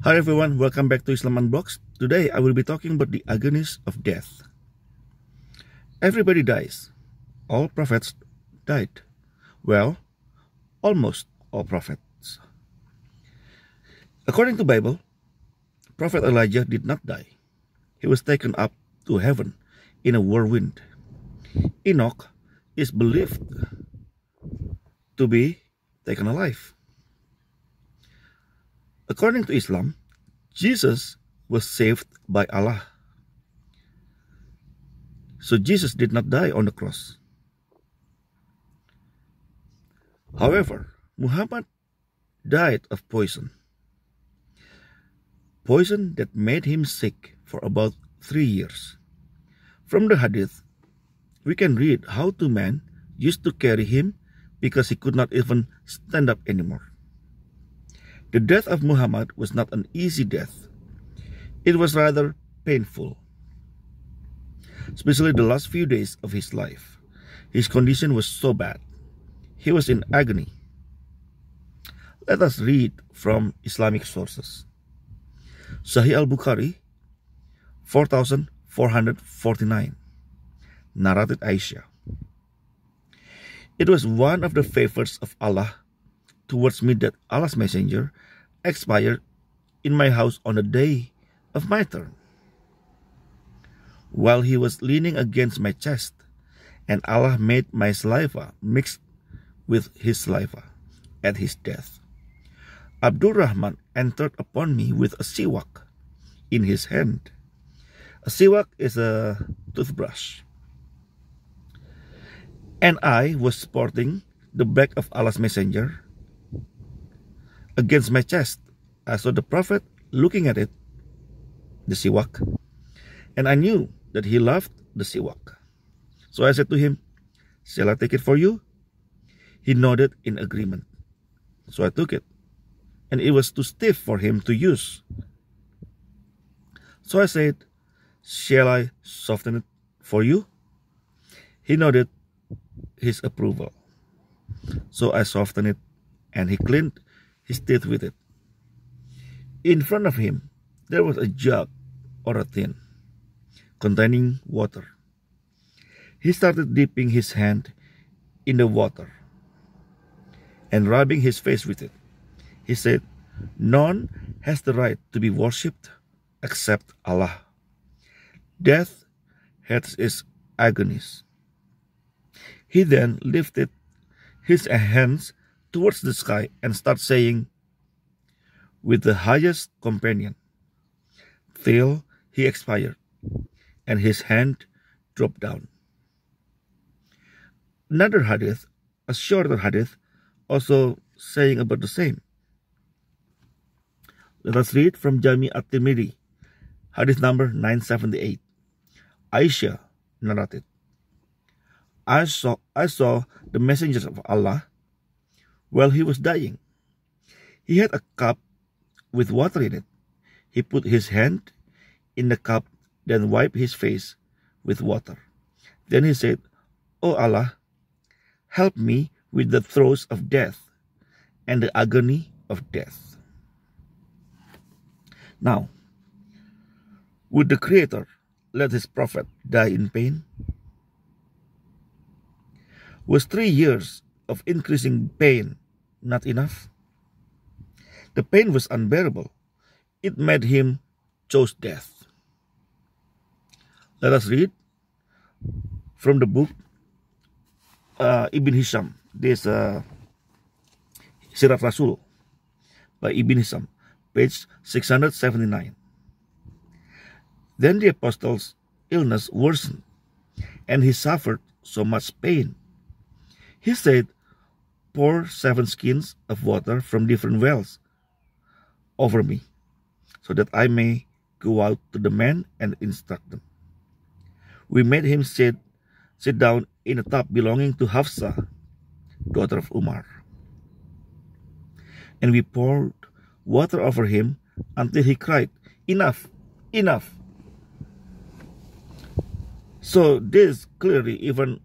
Hi everyone, welcome back to Islam Unboxed. Today I will be talking about the agonies of death. Everybody dies. All prophets died. Well, almost all prophets. According to Bible, Prophet Elijah did not die. He was taken up to heaven in a whirlwind. Enoch is believed to be taken alive. According to Islam, Jesus was saved by Allah. So Jesus did not die on the cross. However, Muhammad died of poison. Poison that made him sick for about 3 years. From the hadith, we can read how two men used to carry him because he could not even stand up anymore. The death of Muhammad was not an easy death. It was rather painful, especially the last few days of his life. His condition was so bad. He was in agony. Let us read from Islamic sources. Sahih Al Bukhari, 4449, narrated Aisha. It was one of the favors of Allah towards me that Allah's messenger expired in my house on the day of my turn, while he was leaning against my chest, and Allah made my saliva mixed with his saliva at his death. Abdul Rahman entered upon me with a siwak in his hand. A siwak is a toothbrush. And I was sporting the back of Allah's messenger against my chest. I saw the Prophet looking at it, the siwak, and I knew that he loved the siwak. So I said to him, "Shall I take it for you?" He nodded in agreement. So I took it, and it was too stiff for him to use. So I said, "Shall I soften it for you?" He nodded his approval. So I softened it, and he cleaned his teeth with it. In front of him, there was a jug or a tin containing water. He started dipping his hand in the water and rubbing his face with it. He said, "None has the right to be worshipped except Allah. Death has its agonies." He then lifted his hands towards the sky and started saying, "With the highest companion," till he expired, and his hand dropped down. Another hadith, a shorter hadith, also saying about the same. Let us read from Jami at Tirmidhi, hadith number 978. Aisha narrated, I saw the messengers of Allah while he was dying. He had a cup with water in it. He put his hand in the cup, then wiped his face with water. Then he said, "O Allah, help me with the throes of death and the agony of death." Now, would the Creator let his prophet die in pain? Was 3 years of increasing pain not enough? The pain was unbearable. It made him choose death. Let us read from the book Ibn Hisham. This Sirat Rasul by Ibn Hisham, page 679. Then the apostle's illness worsened, and he suffered so much pain. He said, "Pour 7 skins of water from different wells over me, so that I may go out to the men and instruct them." We made him sit down in a tub belonging to Hafsa, daughter of Umar. And we poured water over him until he cried, "Enough, enough." So this clearly even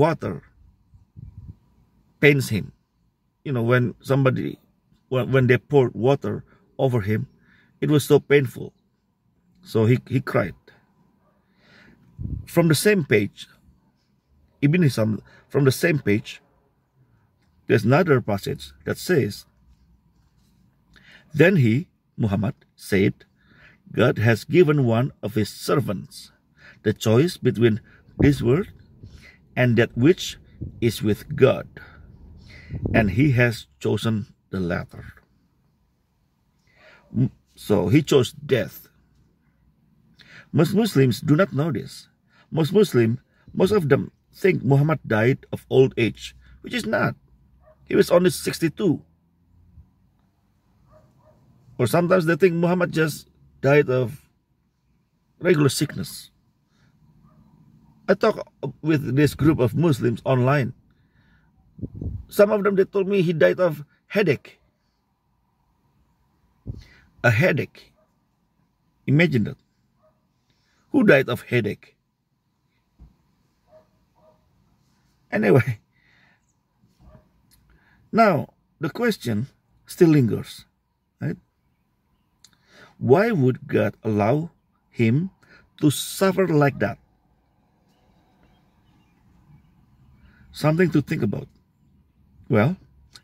water pains him. when when they poured water over him, it was so painful. So he cried. From the same page, Ibn Hisham, from the same page, there's another passage that says, then he, Muhammad, said, God has given one of his servants the choice between this world and that which is with God, and he has chosen the latter. So he chose death. Most Muslims do not know this. Most of them think Muhammad died of old age, which is not. He was only 62. Or sometimes they think Muhammad just died of regular sickness. I talk with this group of Muslims online. Some of them, they told me he died of headache. A headache. Imagine that. Who died of headache? Anyway, now the question still lingers, right? Why would God allow him to suffer like that? Something to think about. Well,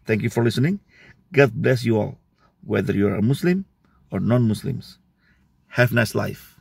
thank you for listening. God bless you all, whether you're a Muslim or non-Muslims. Have a nice life.